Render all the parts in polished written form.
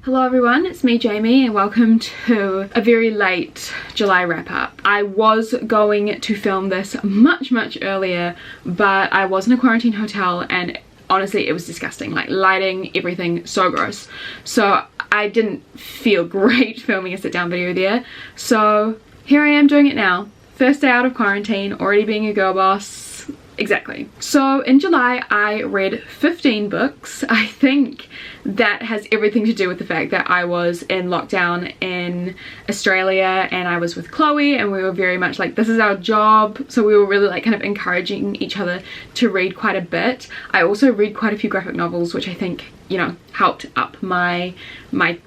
Hello everyone, it's me Jamie and welcome to a very late July wrap up. I was going to film this much earlier, but I was in a quarantine hotel and honestly it was disgusting, like lighting, everything, so gross. So I didn't feel great filming a sit down video there. So here I am doing it now. First day out of quarantine, already being a girl boss. Exactly. So in July I read 15 books. I think that has everything to do with the fact that I was in lockdown in Australia and I was with Chloe and we were very much like, this is our job. So we were really like kind of encouraging each other to read quite a bit. I also read quite a few graphic novels, which I think, you know, helped up my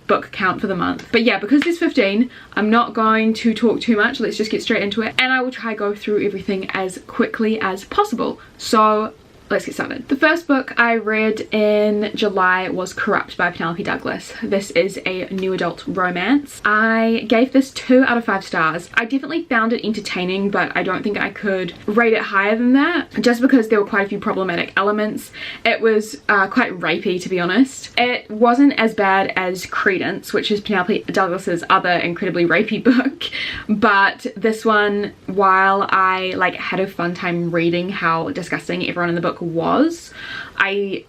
book count for the month. But yeah, because there's 15, I'm not going to talk too much. Let's just get straight into it and I will try to go through everything as quickly as possible. So let's get started. The first book I read in July was Corrupt by Penelope Douglas. This is a new adult romance. I gave this 2 out of 5 stars. I definitely found it entertaining, but I don't think I could rate it higher than that, just because there were quite a few problematic elements. It was quite rapey, to be honest. It wasn't as bad as Credence, which is Penelope Douglas's other incredibly rapey book, but this one, while I like had a fun time reading how disgusting everyone in the book was, I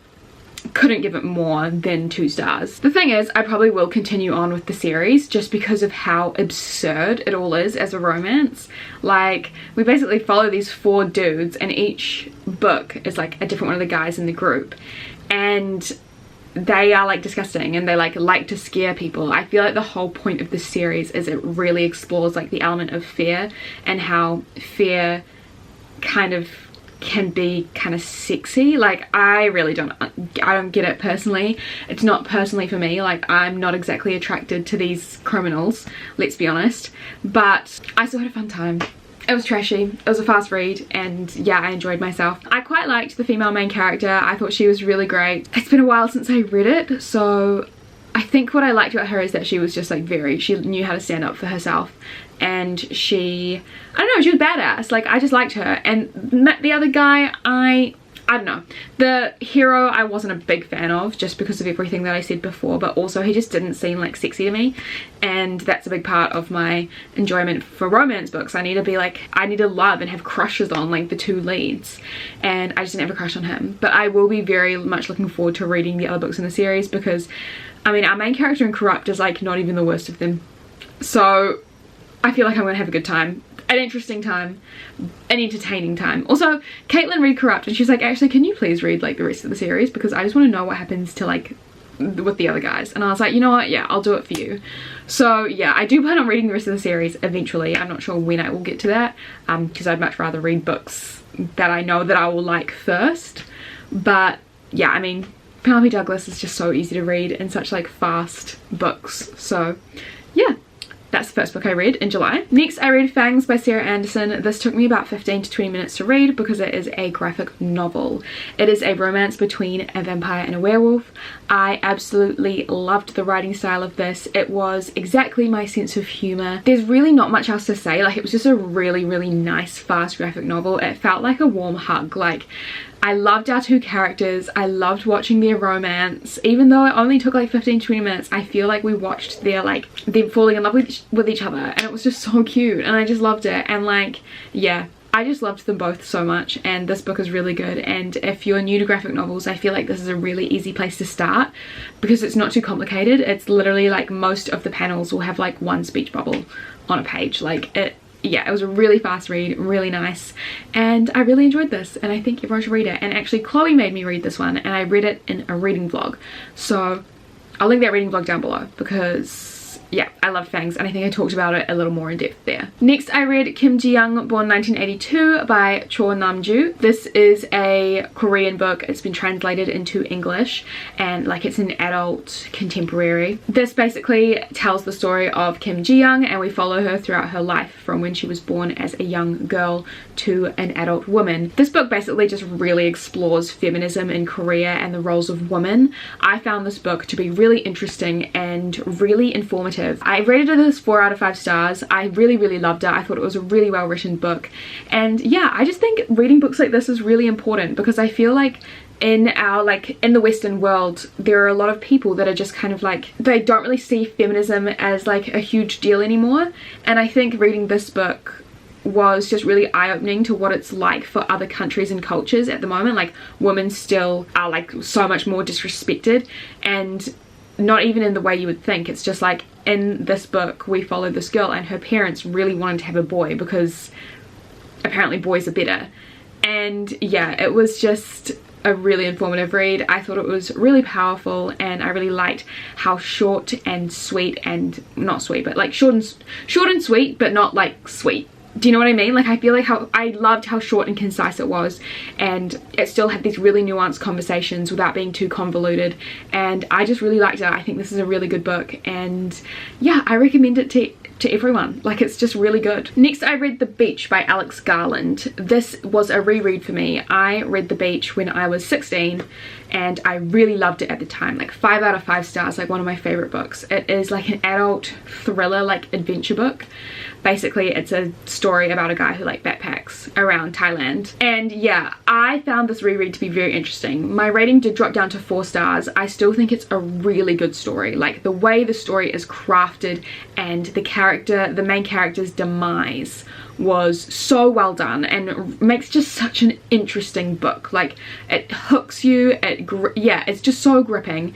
couldn't give it more than 2 stars. The thing is, I probably will continue on with the series just because of how absurd it all is as a romance. Like, we basically follow these 4 dudes and each book is like a different one of the guys in the group and they are like disgusting and they like to scare people. I feel like the whole point of this series is it really explores like the element of fear and how fear kind of can be kind of sexy. Like, I don't get it personally. It's not personally for me. Like, I'm not exactly attracted to these criminals, let's be honest, but I still had a fun time. It was trashy, it was a fast read, and yeah, I enjoyed myself. I quite liked the female main character. I thought she was really great. It's been a while since I read it, so I think what I liked about her is that she was just like she knew how to stand up for herself, and she, I don't know, she was badass. Like, I just liked her. And the other guy, I don't know. The hero I wasn't a big fan of just because of everything that I said before, but also he just didn't seem like sexy to me, and that's a big part of my enjoyment for romance books. I need to be like, I need to love and have crushes on like the 2 leads, and I just didn't have a crush on him. But I will be very much looking forward to reading the other books in the series because, I mean, our main character in Corrupt is like not even the worst of them. So I feel like I'm gonna have a good time, an interesting time, an entertaining time. Also, Caitlin read Corrupt and she's like, actually, can you please read like the rest of the series because I just want to know what happens to like with the other guys. And I was like, you know what, yeah, I'll do it for you. So yeah, I do plan on reading the rest of the series eventually. I'm not sure when I will get to that because I'd much rather read books that I know that I will like first. But yeah, I mean, Penelope Douglas is just so easy to read and such like fast books. So yeah, that's the first book I read in July. Next, I read Fangs by Andersen. This took me about 15 to 20 minutes to read because it is a graphic novel. It is a romance between a vampire and a werewolf. I absolutely loved the writing style of this. It was exactly my sense of humor. There's really not much else to say. Like, it was just a really nice, fast graphic novel. It felt like a warm hug. Like, I loved our 2 characters. I loved watching their romance. Even though it only took like 15 to 20 minutes, I feel like we watched their them falling in love with each other, and it was just so cute and I just loved it. And like, yeah, I just loved them both so much, and this book is really good. And if you're new to graphic novels, I feel like this is a really easy place to start because it's not too complicated. It's literally like most of the panels will have like 1 speech bubble on a page. Like, yeah, it was a really fast read, really nice, and I really enjoyed this and I think everyone should read it. And actually Chloe made me read this one and I read it in a reading vlog, so I'll link that reading vlog down below because yeah, I loved Fangs and I think I talked about it a little more in depth there. Next, I read Jiyoung, born 1982 by Choi. This is a Korean book. It's been translated into English and like it's an adult contemporary. This basically tells the story of Jiyoung and we follow her throughout her life from when she was born as a young girl to an adult woman. This book basically just really explores feminism in Korea and the roles of women. I found this book to be really interesting and really informative. I rated it as 4 out of 5 stars. I really loved it. I thought it was a really well written book, and yeah, I just think reading books like this is really important because I feel like in our, like, in the Western world, there are a lot of people that are just kind of like, they don't really see feminism as like a huge deal anymore. And I think reading this book was just really eye-opening to what it's like for other countries and cultures at the moment. Like, women still are like so much more disrespected, and not even in the way you would think. It's just like, in this book we follow this girl and her parents really wanted to have a boy because apparently boys are better. And yeah, it was just a really informative read. I thought it was really powerful, and I really liked how short and sweet, and not sweet, but like short and sweet, but not like sweet. Do you know what I mean? Like, I feel like I loved how short and concise it was, and it still had these really nuanced conversations without being too convoluted, and I just really liked it. I think this is a really good book, and yeah, I recommend it to everyone. Like, it's just really good. Next, I read The Beach by Alex Garland. This was a reread for me. I read The Beach when I was 16 and I really loved it at the time. Like 5 out of 5 stars, like one of my favorite books. It is like an adult thriller, like adventure book. Basically, it's a story about a guy who like backpacks around Thailand. And yeah, I found this reread to be very interesting. My rating did drop down to 4 stars. I still think it's a really good story. Like, the way the story is crafted and the main character's demise was so well done, and makes just such an interesting book. Like, it hooks you, yeah, it's just so gripping.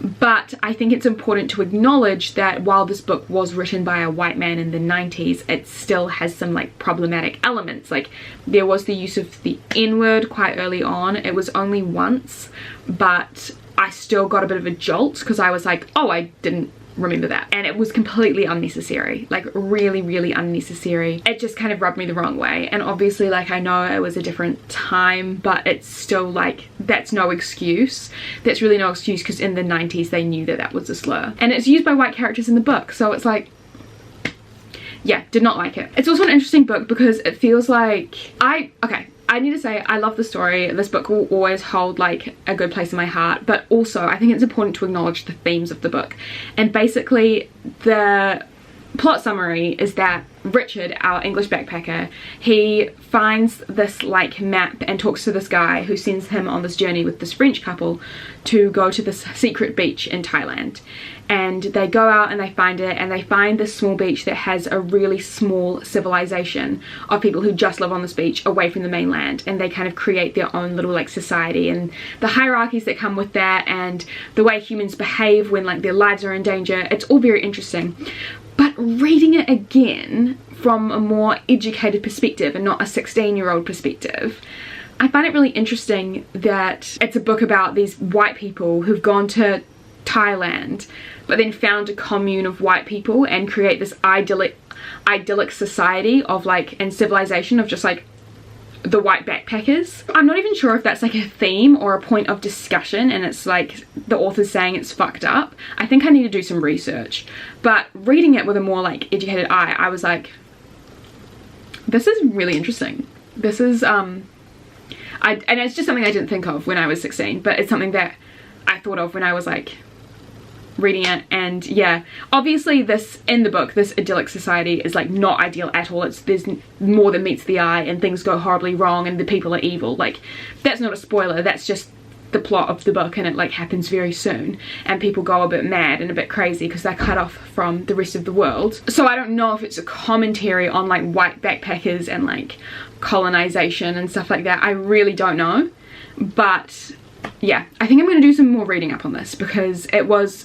But I think it's important to acknowledge that while this book was written by a white man in the 90s, it still has some like problematic elements. Like, there was the use of the N-word quite early on. It was only once, but I still got a bit of a jolt because I was like, oh, I didn't remember that. And it was completely unnecessary, like really, really unnecessary. It just kind of rubbed me the wrong way. And obviously, like, I know it was a different time, but it's still like, that's no excuse. That's really no excuse, because in the 90s they knew that that was a slur, and it's used by white characters in the book. So it's like, yeah, did not like it. It's also an interesting book because it feels like I need to say, I love the story. This book will always hold like a good place in my heart, but also I think it's important to acknowledge the themes of the book. And basically, the plot summary is that Richard, our English backpacker, he finds this like map and talks to this guy who sends him on this journey with this French couple to go to this secret beach in Thailand. And they go out and they find it, and they find this small beach that has a really small civilization of people who just live on this beach away from the mainland, and they kind of create their own little like society, and the hierarchies that come with that, and the way humans behave when like their lives are in danger. It's all very interesting. But reading it again from a more educated perspective and not a 16-year-old perspective, I find it really interesting that it's a book about these white people who've gone to Thailand but then found a commune of white people and create this idyllic society of like, and civilization of just like the white backpackers. I'm not even sure if that's like a theme or a point of discussion, and it's like the author's saying it's fucked up. I think I need to do some research, but reading it with a more like educated eye, I was like, this is really interesting. This is and it's just something I didn't think of when I was 16, but it's something that I thought of when I was like reading it. And yeah, obviously this, in the book, this idyllic society is like not ideal at all. There's more than meets the eye, and things go horribly wrong, and the people are evil. Like, that's not a spoiler, that's just the plot of the book, and it like happens very soon, and people go a bit mad and a bit crazy because they're cut off from the rest of the world. So I don't know if it's a commentary on like white backpackers and like colonization and stuff like that. I really don't know, but yeah, I think I'm going to do some more reading up on this, because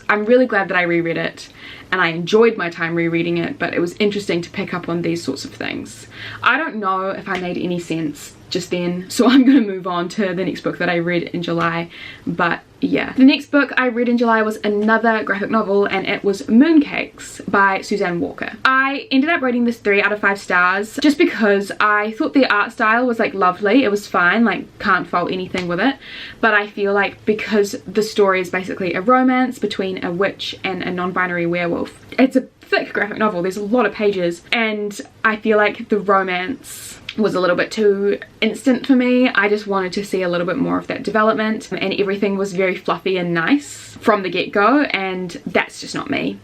I'm really glad that I reread it, and I enjoyed my time rereading it, but it was interesting to pick up on these sorts of things. I don't know if I made any sense just then, so I'm going to move on to the next book that I read in July. But yeah, the next book I read in July was another graphic novel, and it was Mooncakes by Suzanne Walker. I ended up rating this 3 out of 5 stars just because I thought the art style was like lovely. It was fine, like can't fault anything with it, but I feel like because the story is basically a romance between a witch and a non-binary werewolf, it's a thick graphic novel, there's a lot of pages, and I feel like the romance was a little bit too instant for me. I just wanted to see a little bit more of that development, and everything was very fluffy and nice from the get-go, and that's just not me.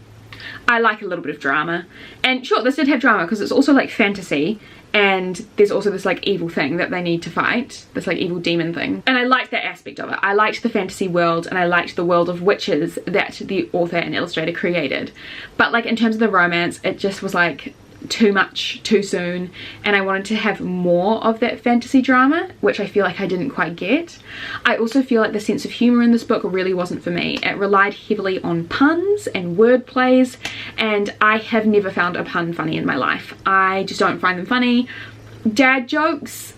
I like a little bit of drama. And sure, this did have drama because it's also like fantasy, and there's also this like evil thing that they need to fight, this like evil demon thing, and I liked that aspect of it. I liked the fantasy world, and I liked the world of witches that the author and illustrator created. But like in terms of the romance, it just was like too much too soon, and I wanted to have more of that fantasy drama, which I feel like I didn't quite get. I also feel like the sense of humor in this book really wasn't for me. It relied heavily on puns and word plays, and I have never found a pun funny in my life. I just don't find them funny. Dad jokes,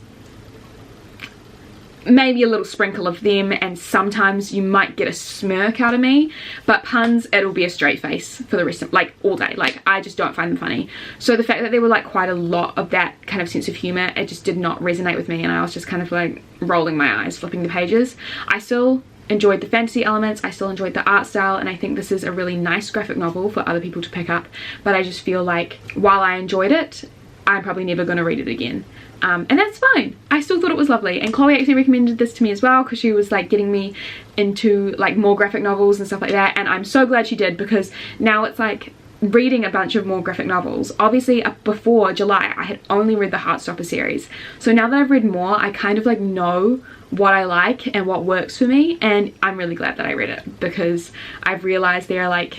maybe a little sprinkle of them, and sometimes you might get a smirk out of me, but puns, it'll be a straight face for the rest of, like, all day. Like, I just don't find them funny. So the fact that there were like quite a lot of that kind of sense of humor, it just did not resonate with me, and I was just kind of like rolling my eyes flipping the pages. I still enjoyed the fantasy elements, I still enjoyed the art style, and I think this is a really nice graphic novel for other people to pick up, but I just feel like while I enjoyed it, I'm probably never going to read it again. And that's fine. I still thought it was lovely, and Chloe actually recommended this to me as well because she was like getting me into like more graphic novels and stuff like that, and I'm so glad she did, because now it's like reading a bunch of more graphic novels. Obviously before July I had only read the Heartstopper series, so now that I've read more, I kind of like know what I like and what works for me, and I'm really glad that I read it, because I've realized there are like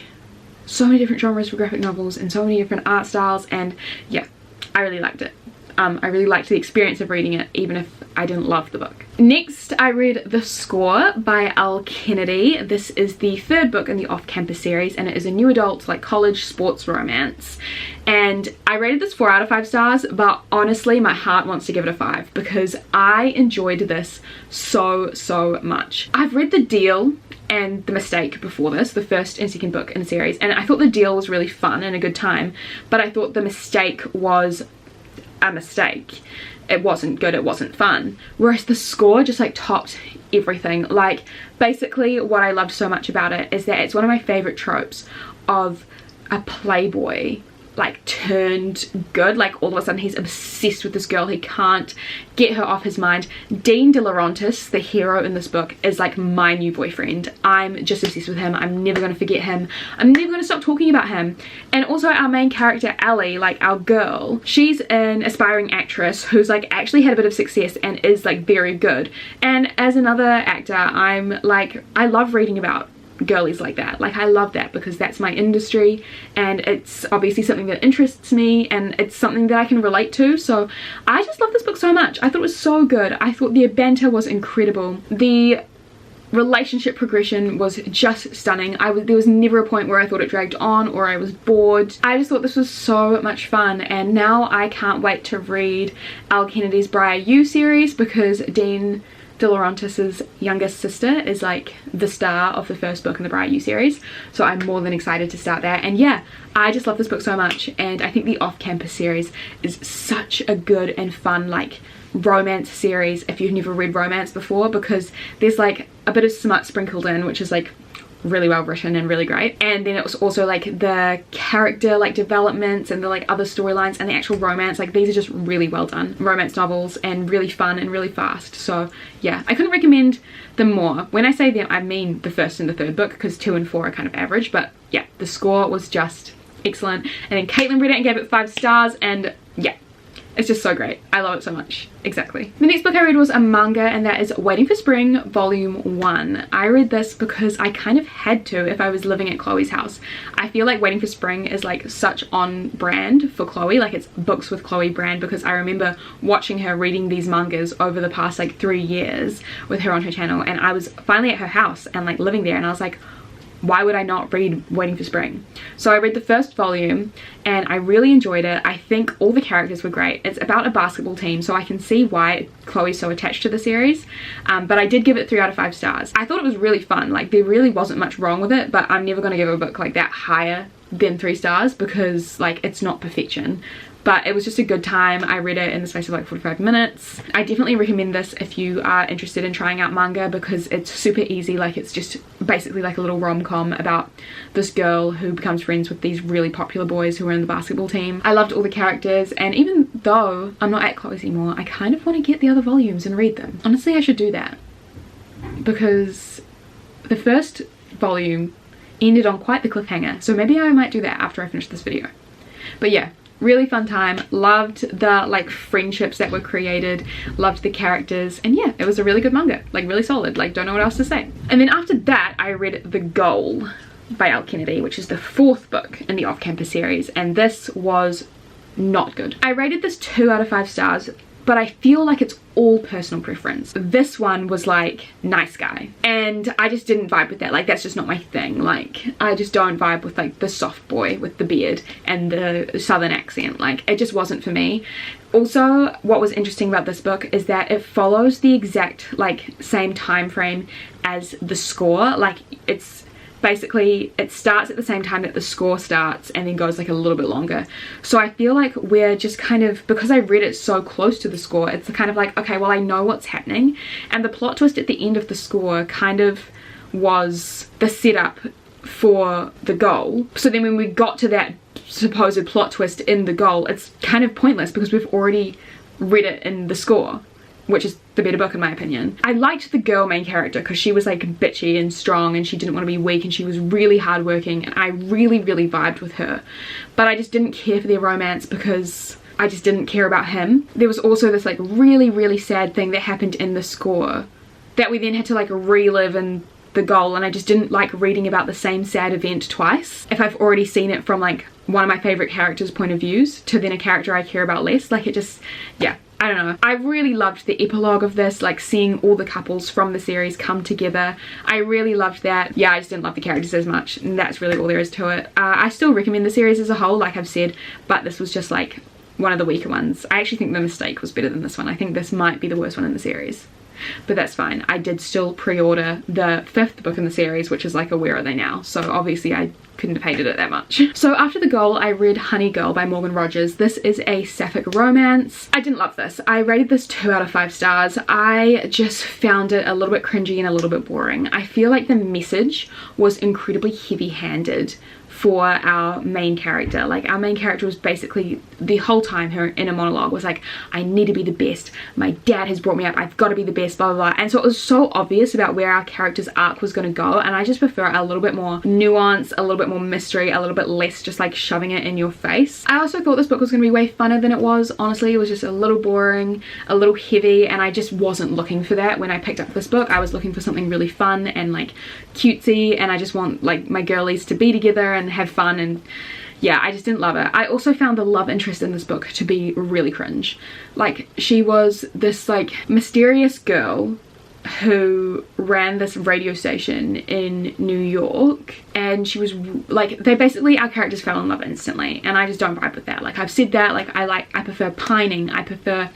so many different genres for graphic novels and so many different art styles, and yeah, I really liked it. I really liked the experience of reading it, even if I didn't love the book. Next, I read The Score by Elle. This is the third book in the off-campus series, and it is a new adult, like, college sports romance. And I rated this 4 out of 5 stars, but honestly, my heart wants to give it a 5, because I enjoyed this so much. I've read The Deal and The Mistake before this, the first and second book in the series, and I thought The Deal was really fun and a good time, but I thought The Mistake was a mistake. It wasn't good, it wasn't fun. Whereas The Score just like topped everything. Like, basically what I loved so much about it is that it's one of my favorite tropes of a playboy like turned good. Like, all of a sudden he's obsessed with this girl, he can't get her off his mind. Dean De Laurentiis, the hero in this book, is like my new boyfriend. I'm just obsessed with him. I'm never going to forget him. I'm never going to stop talking about him. And also our main character Elle, like our girl, she's an aspiring actress who's like actually had a bit of success and is like very good. And as another actor, I'm like, I love reading about girlies like that. Like, I love that because that's my industry, and it's obviously something that interests me, and it's something that I can relate to. So I just love this book so much. I thought it was so good. I thought the banter was incredible. The relationship progression was just stunning. There was never a point where I thought it dragged on or I was bored. I just thought this was so much fun, and now I can't wait to read Elle Kennedy's Briar U series, because Dean De Laurentiis' youngest sister is like the star of the first book in the Briar U series, so I'm more than excited to start that. And yeah, I just love this book so much, and I think the off-campus series is such a good and fun like romance series if you've never read romance before, because there's like a bit of smut sprinkled in, which is like really well written and really great. And then it was also like the character like developments and the like other storylines and the actual romance, like these are just really well done romance novels and really fun and really fast. So yeah, I couldn't recommend them more. When I say them, I mean the first and the third book, because 2 and 4 are kind of average, but yeah, The Score was just excellent. And then Caitlin read it and gave it 5 stars, and yeah, it's just so great. I love it so much. Exactly. The next book I read was a manga, and that is Waiting for Spring Volume 1. I read this because I kind of had to if I was living at Chloe's house. I feel like Waiting for Spring is like such on brand for Chloe, like it's books with Chloe brand, because I remember watching her reading these mangas over the past like 3 years with her on her channel, and I was finally at her house and like living there, and I was like, why would I not read Waiting for Spring? So I read the first volume and I really enjoyed it. I think all the characters were great. It's about a basketball team, so I can see why Chloe's so attached to the series, but I did give it 3 out of 5 stars. I thought it was really fun. Like, there really wasn't much wrong with it, but I'm never going to give a book like that higher than 3 stars because like it's not perfection. But it was just a good time. I read it in the space of like 45 minutes. I definitely recommend this if you are interested in trying out manga, because it's super easy. Like, it's just basically like a little rom-com about this girl who becomes friends with these really popular boys who are in the basketball team. I loved all the characters, and even though I'm not at Chloe's anymore, I kind of want to get the other volumes and read them. Honestly, I should do that, because the first volume ended on quite the cliffhanger, so maybe I might do that after I finish this video. But yeah, really fun time. Loved the like friendships that were created, loved the characters, and yeah, it was a really good manga, like really solid, like don't know what else to say. And then after that I read The Goal by Elle Kennedy, which is the 4th book in the off-campus series, and this was not good. I rated this 2 out of 5 stars, but I feel like it's all personal preference. This one was like nice guy, and I just didn't vibe with that. Like that's just not my thing. Like I just don't vibe with like the soft boy with the beard and the southern accent. Like it just wasn't for me. Also, what was interesting about this book is that it follows the exact like same time frame as the score. Like it's basically, it starts at the same time that the score starts and then goes like a little bit longer. So I feel like we're just kind of, because I read it so close to the score, it's kind of like, okay, well I know what's happening, and the plot twist at the end of the score kind of was the setup for the goal. So then when we got to that supposed plot twist in the goal, it's kind of pointless because we've already read it in the score, which is the better book in my opinion. I liked the girl main character because she was like bitchy and strong, and she didn't want to be weak, and she was really hardworking, and I really vibed with her. But I just didn't care for their romance because I just didn't care about him. There was also this like really sad thing that happened in the score that we then had to like relive in the goal, and I just didn't like reading about the same sad event twice if I've already seen it from like one of my favorite characters' point of views to then a character I care about less. Like it just, yeah, I don't know. I really loved the epilogue of this, like seeing all the couples from the series come together. I really loved that. Yeah, I just didn't love the characters as much, and that's really all there is to it. I still recommend the series as a whole, like I've said, but this was just like one of the weaker ones. I actually think The Mistake was better than this one. I think this might be the worst one in the series, but that's fine. I did still pre-order the 5th book in the series, which is like a Where Are They Now, so obviously I couldn't have hated it that much. So after The Goal, I read Honey Girl by Morgan Rogers. This is a sapphic romance. I didn't love this. I rated this 2 out of 5 stars. I just found it a little bit cringy and a little bit boring. I feel like the message was incredibly heavy-handed for our main character. Like our main character was basically the whole time her inner monologue was like, I need to be the best, my dad has brought me up, I've got to be the best, blah blah blah. And so it was so obvious about where our character's arc was going to go, and I just prefer a little bit more nuance, a little bit more mystery, a little bit less just like shoving it in your face. I also thought this book was going to be way funner than it was. Honestly, it was just a little boring, a little heavy, and I just wasn't looking for that when I picked up this book. I was looking for something really fun and like cutesy, and I just want like my girlies to be together and have fun, and yeah, I just didn't love it. I also found the love interest in this book to be really cringe. Like she was this like mysterious girl who ran this radio station in New York, and she was like, they basically, our characters fell in love instantly, and I just don't vibe with that. Like I've said that, like I prefer pining, I prefer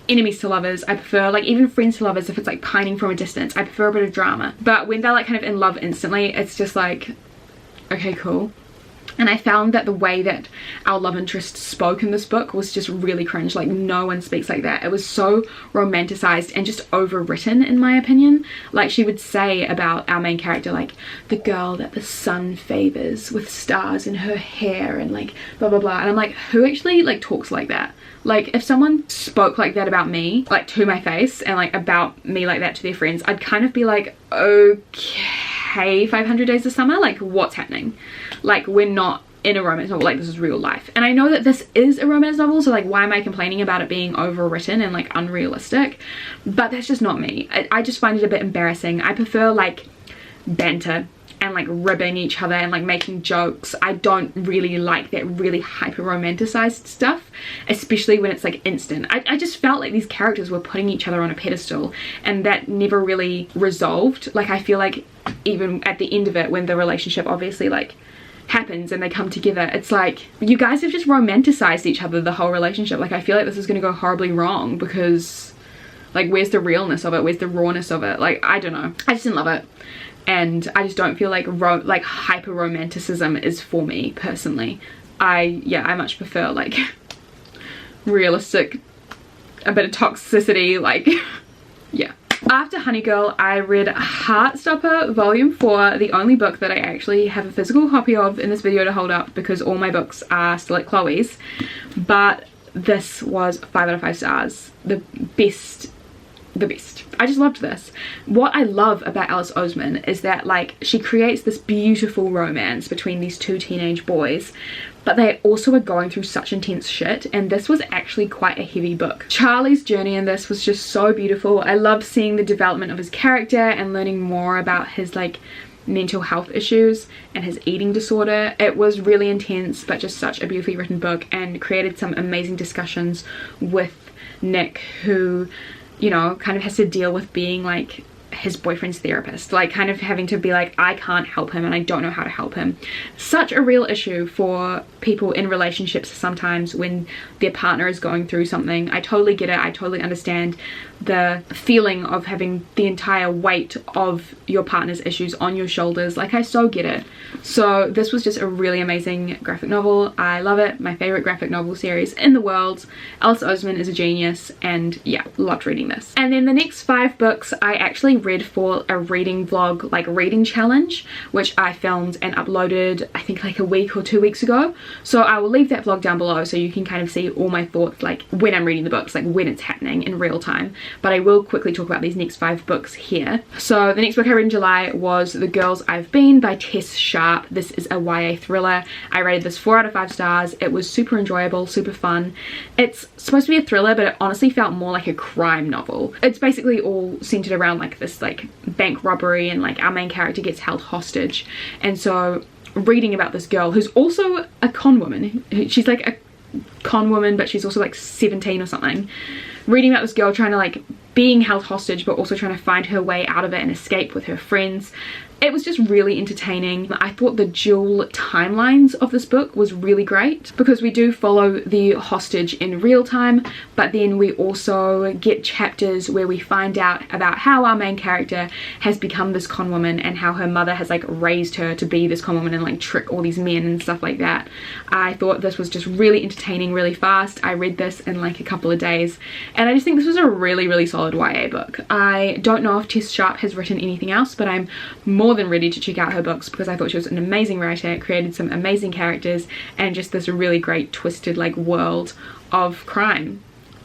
enemies to lovers, I prefer like even friends to lovers if it's like pining from a distance. I prefer a bit of drama, but when they're like kind of in love instantly, it's just like, okay, cool. And I found that the way that our love interest spoke in this book was just really cringe. Like no one speaks like that. It was so romanticized and just overwritten in my opinion. Like she would say about our main character, like the girl that the sun favors with stars in her hair and like blah blah blah, and I'm like, who actually like talks like that? Like if someone spoke like that about me, like to my face, and like about me like that to their friends, I'd kind of be like, okay, 500 Days of Summer, like what's happening? Like we're not in a romance novel, like this is real life. And I know that this is a romance novel, so like why am I complaining about it being overwritten and like unrealistic? But that's just not me. I just find it a bit embarrassing. I prefer like banter and like ribbing each other and like making jokes. I don't really like that really hyper romanticized stuff, especially when it's like instant. I just felt like these characters were putting each other on a pedestal, and that never really resolved. Like I feel like even at the end of it, when the relationship obviously like happens and they come together, it's like you guys have just romanticized each other the whole relationship. Like I feel like this is going to go horribly wrong because like where's the realness of it, where's the rawness of it? Like I don't know, I just didn't love it, and I just don't feel like hyper romanticism is for me personally. I much prefer like realistic, a bit of toxicity, like yeah. After Honey Girl, I read Heartstopper Volume 4, the only book that I actually have a physical copy of in this video to hold up because all my books are still at Chloe's. But this was 5 out of 5 stars. The best the best. I just loved this. What I love about Alice Oseman is that like she creates this beautiful romance between these two teenage boys, but they also are going through such intense shit, and this was actually quite a heavy book. Charlie's journey in this was just so beautiful. I loved seeing the development of his character and learning more about his like mental health issues and his eating disorder. It was really intense, but just such a beautifully written book, and created some amazing discussions with Nick, who, you know, kind of has to deal with being like his boyfriend's therapist, like kind of having to be like, I can't help him and I don't know how to help him. Such a real issue for people in relationships sometimes when their partner is going through something. I totally get it. I totally understand the feeling of having the entire weight of your partner's issues on your shoulders. Like, I so get it. So this was just a really amazing graphic novel. I love it. My favorite graphic novel series in the world. Alice Oseman is a genius, and yeah, loved reading this. And then the next 5 books I actually read for a reading vlog, like reading challenge, which I filmed and uploaded I think like a week or 2 weeks ago. So I will leave that vlog down below so you can kind of see all my thoughts, like when I'm reading the books, like when it's happening in real time. But I will quickly talk about these next 5 books here. So the next book I read in July was The Girls I've Been by Tess Sharp. This is a YA thriller. I rated this 4 out of 5 stars. It was super enjoyable, super fun. It's supposed to be a thriller, but it honestly felt more like a crime novel. It's basically all centered around like this like bank robbery, and like our main character gets held hostage. And so reading about this girl who's also a con woman. She's like a con woman, but she's also like 17 or something. Reading about this girl trying to like being held hostage, but also trying to find her way out of it and escape with her friends. It was just really entertaining. I thought the dual timelines of this book was really great, because we do follow the hostage in real time, but then we also get chapters where we find out about how our main character has become this con woman, and how her mother has like raised her to be this con woman and like trick all these men and stuff like that. I thought this was just really entertaining, really fast. I read this in like a couple of days, and I just think this was a really, really solid YA book. I don't know if Tess Sharp has written anything else, but I'm more than ready to check out her books, because I thought she was an amazing writer, created some amazing characters, and just this really great twisted like world of crime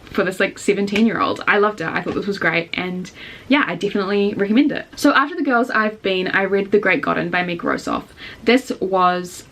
for this like 17-year-old. I loved it. I thought this was great, and yeah, I definitely recommend it. So after The Girls I've Been, I read The Great Garden by Meg Rosoff. This was,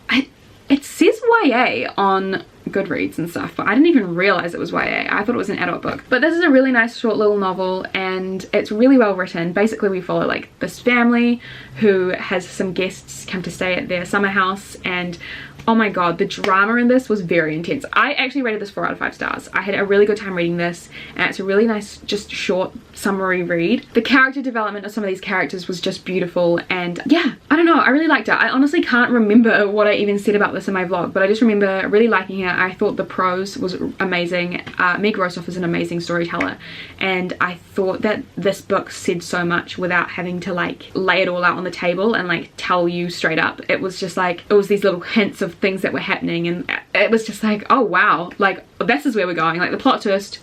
it says YA on Goodreads and stuff, but I didn't even realize it was YA. I thought it was an adult book. But this is a really nice short little novel, and it's really well written. Basically we follow like this family who has some guests come to stay at their summer house, and oh my god, the drama in this was very intense. I actually rated this 4 out of 5 stars. I had a really good time reading this, and it's a really nice, just short summary read. The character development of some of these characters was just beautiful, and yeah, I don't know, I really liked it. I honestly can't remember what I even said about this in my vlog, but I just remember really liking it. I thought the prose was amazing. Meg Rosoff is an amazing storyteller, and I thought that this book said so much without having to like lay it all out on the table and like tell you straight up. It was just like, it was these little hints of things that were happening, and it was just like, oh wow, like this is where we're going. Like the plot twist,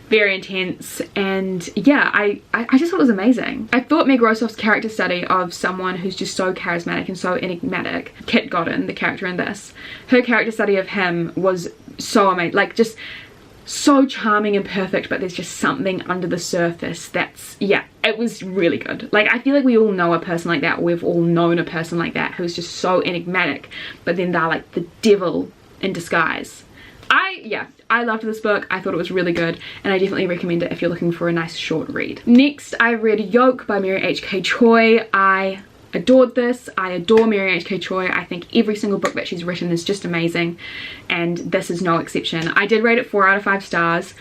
very intense, and yeah, I just thought it was amazing. I thought Meg Rosoff's character study of someone who's just so charismatic and so enigmatic, Kit Godden, the character in this, her character study of him was so amazing, like just so charming and perfect, but there's just something under the surface that's, yeah, it was really good. Like, I feel like we all know a person like that, or we've all known a person like that who's just so enigmatic, but then they're like the devil in disguise. I loved this book. I thought it was really good, and I definitely recommend it if you're looking for a nice short read. Next, I read Yolk by Mary H.K. Choi. I adored this. I adore Mary H.K. Choi. I think every single book that she's written is just amazing, and this is no exception. I did rate it 4 out of 5 stars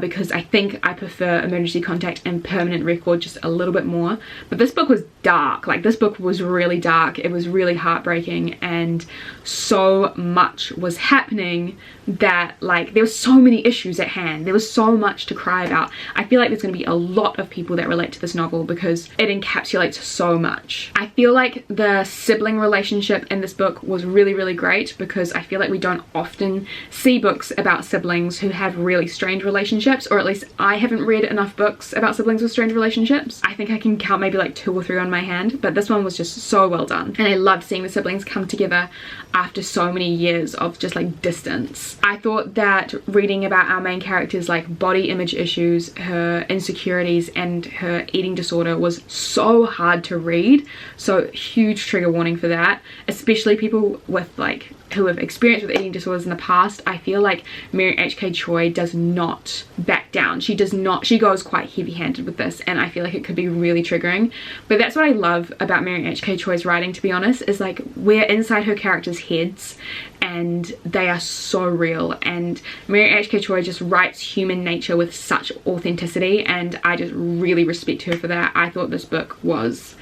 because I think I prefer Emergency Contact and Permanent Record just a little bit more, but this book was dark. Like, this book was really dark. It was really heartbreaking, and so much was happening that like there were so many issues at hand. There was so much to cry about. I feel like there's going to be a lot of people that relate to this novel because it encapsulates so much. I feel like the sibling relationship in this book was really, really great, because I feel like we don't often see books about siblings who have really strained relationships, or at least I haven't read enough books about siblings with strained relationships. I think I can count maybe like 2 or 3 on my hand, but this one was just so well done, and I loved seeing the siblings come together after so many years of just like distance. I thought that reading about our main character's like body image issues, her insecurities and her eating disorder was so hard to read. So huge trigger warning for that, especially people with like who have experienced with eating disorders in the past. I feel like Mary H.K. Choi does not back down. She goes quite heavy-handed with this, and I feel like it could be really triggering. But that's what I love about Mary H.K. Choi's writing, to be honest, is like we're inside her characters' heads and they are so real, and Mary H.K. Choi just writes human nature with such authenticity, and I just really respect her for that. I thought this book was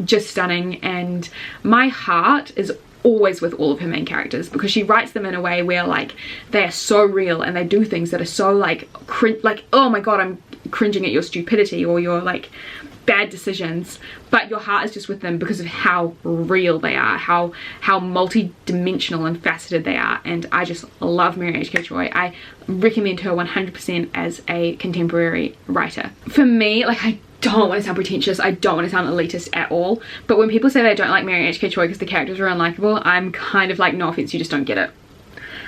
just stunning, and my heart is always with all of her main characters because she writes them in a way where like they are so real and they do things that are so like oh my god, I'm cringing at your stupidity or your like bad decisions, but your heart is just with them because of how real they are, how multi-dimensional and faceted they are. And I just love Mary H.K. Choi. I recommend her 100% as a contemporary writer. For me, like, I don't want to sound pretentious, I don't want to sound elitist at all, but when people say they don't like Mary H.K. Choi because the characters are unlikable, I'm kind of like, no offense, you just don't get it.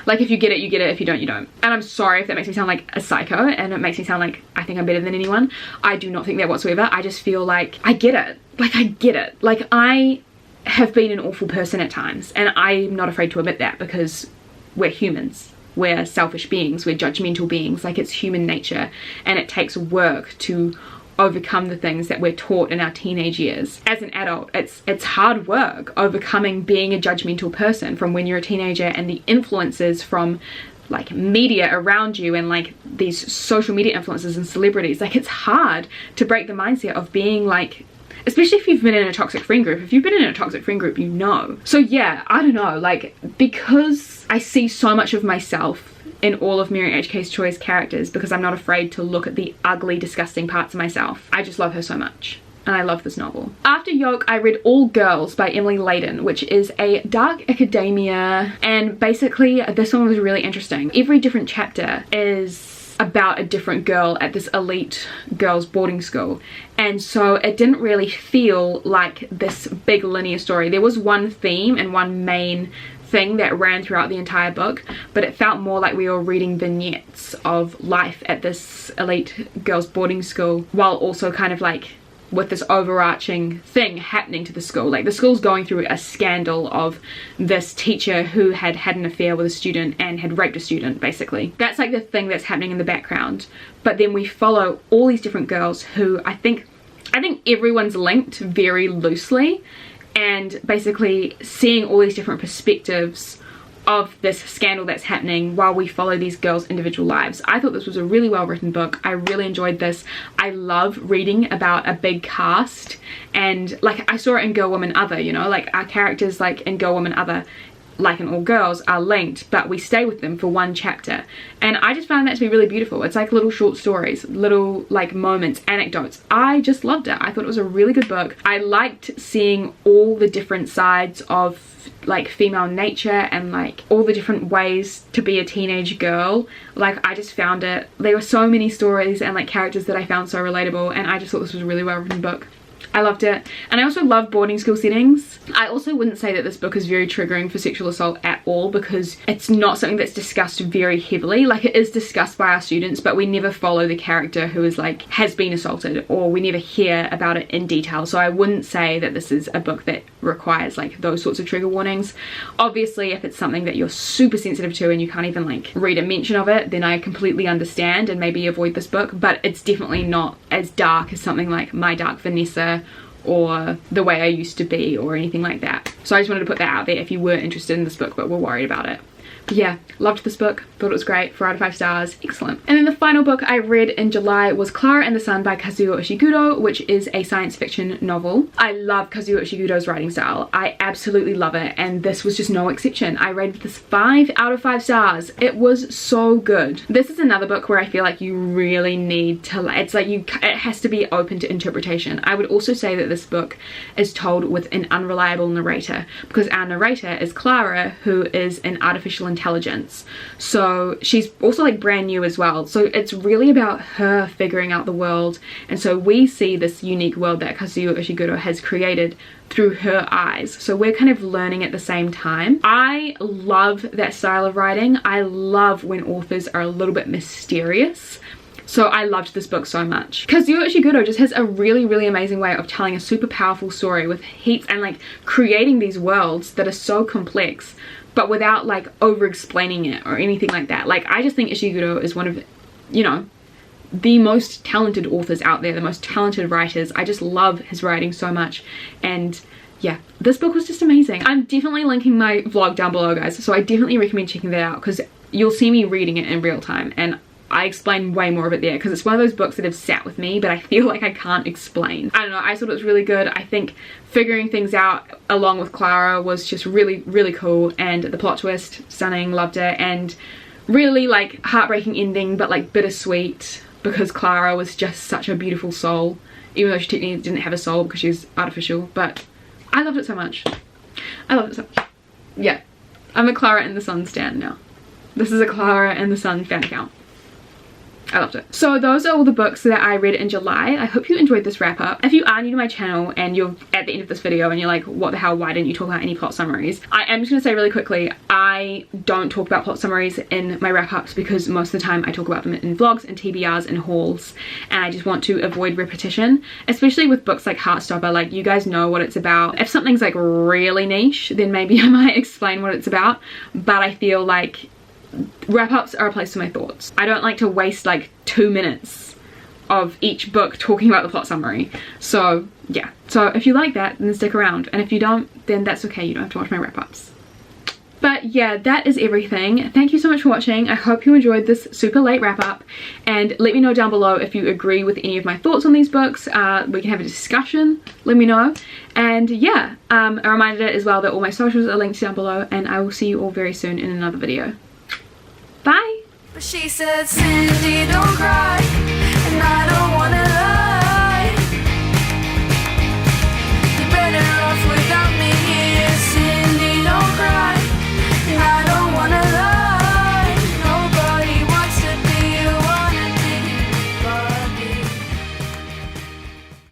Like, if you get it, you get it. If you don't, you don't. And I'm sorry if that makes me sound like a psycho and it makes me sound like I think I'm better than anyone. I do not think that whatsoever. I just feel like I get it. Like, I get it. Like, I have been an awful person at times, and I'm not afraid to admit that because we're humans. We're selfish beings. We're judgmental beings. Like, it's human nature, and it takes work to overcome the things that we're taught in our teenage years. As an adult, it's hard work overcoming being a judgmental person from when you're a teenager, and the influences from like media around you and like these social media influences and celebrities. Like, it's hard to break the mindset of being like, especially if you've been in a toxic friend group. If you've been in a toxic friend group, you know. So yeah, I don't know, like, because I see so much of myself in all of Mary H.K. Choi's characters, because I'm not afraid to look at the ugly, disgusting parts of myself. I just love her so much, and I love this novel. After Yolk, I read All Girls by Emily Layden, which is a dark academia, and basically this one was really interesting. Every different chapter is about a different girl at this elite girls boarding school, and so it didn't really feel like this big linear story. There was one theme and one main thing that ran throughout the entire book, but it felt more like we were reading vignettes of life at this elite girls boarding school, while also kind of like with this overarching thing happening to the school. Like, the school's going through a scandal of this teacher who had had an affair with a student and had raped a student, basically. That's like the thing that's happening in the background. But then we follow all these different girls who I think everyone's linked very loosely, and basically seeing all these different perspectives of this scandal that's happening while we follow these girls' individual lives. I thought this was a really well written book. I really enjoyed this. I love reading about a big cast, and like, I saw it in Girl, Woman, Other, you know, like our characters like in Girl, Woman, Other, like in All Girls, are linked, but we stay with them for one chapter, and I just found that to be really beautiful. It's like little short stories, little like moments, anecdotes. I just loved it. I thought it was a really good book. I liked seeing all the different sides of like female nature and like all the different ways to be a teenage girl. Like, I just found it, there were so many stories and like characters that I found so relatable, and I just thought this was a really well written book. I loved it. And I also love boarding school settings. I also wouldn't say that this book is very triggering for sexual assault at all, because it's not something that's discussed very heavily. Like, it is discussed by our students, but we never follow the character who is like has been assaulted, or we never hear about it in detail. So I wouldn't say that this is a book that requires like those sorts of trigger warnings. Obviously, if it's something that you're super sensitive to and you can't even like read a mention of it, then I completely understand and maybe avoid this book. But it's definitely not as dark as something like My Dark Vanessa or The Way I Used to Be or anything like that. So I just wanted to put that out there if you were interested in this book but were worried about it. But yeah, loved this book, thought it was great, 4 out of 5 stars, excellent. And then the final book I read in July was Klara and the Sun by Kazuo Ishiguro, which is a science fiction novel. I love Kazuo Ishiguro's writing style. I absolutely love it, and this was just no exception. I rated this 5 out of 5 stars. It was so good. This is another book where I feel like you really need to, it's like it has to be open to interpretation. I would also say that this book is told with an unreliable narrator, because our narrator is Klara, who is an artificial intelligence. So she's also like brand new as well. So it's really about her figuring out the world. And so we see this unique world that Kazuo Ishiguro has created through her eyes, so we're kind of learning at the same time. I love that style of writing. I love when authors are a little bit mysterious. So I loved this book so much. Kazuo Ishiguro just has a really amazing way of telling a super powerful story with heaps and like creating these worlds that are so complex, but without like over explaining it or anything like that. Like, I just think Ishiguro is one of, you know, the most talented authors out there, the most talented writers. I just love his writing so much, and yeah, this book was just amazing. I'm definitely linking my vlog down below, guys, so I definitely recommend checking that out because you'll see me reading it in real time, and I explain way more of it there because it's one of those books that have sat with me but I feel like I can't explain. I don't know, I thought it was really good. I think figuring things out along with Klara was just really cool, and the plot twist, stunning, loved it, and really like heartbreaking ending but like bittersweet because Klara was just such a beautiful soul, even though she technically didn't have a soul because she's artificial, but I loved it so much. I loved it so much. Yeah, I'm a Klara in the Sun stan now. This is a Klara in the Sun fan account. I loved it. So those are all the books that I read in July. I hope you enjoyed this wrap up. If you are new to my channel and you're at the end of this video and you're like, what the hell, why didn't you talk about any plot summaries? I am just gonna say really quickly, I don't talk about plot summaries in my wrap ups because most of the time I talk about them in vlogs and TBRs and hauls, and I just want to avoid repetition, especially with books like Heartstopper. Like, you guys know what it's about. If something's like really niche, then maybe I might explain what it's about, but I feel like wrap-ups are a place for my thoughts. I don't like to waste like 2 minutes of each book talking about the plot summary. So yeah, so if you like that, then stick around, and if you don't, then that's okay, you don't have to watch my wrap-ups. But yeah, that is everything. Thank you so much for watching. I hope you enjoyed this super late wrap-up, and let me know down below if you agree with any of my thoughts on these books. We can have a discussion, let me know. And yeah, a reminder as well that all my socials are linked down below, and I will see you all very soon in another video. Bye! But she said, Cindy, don't cry.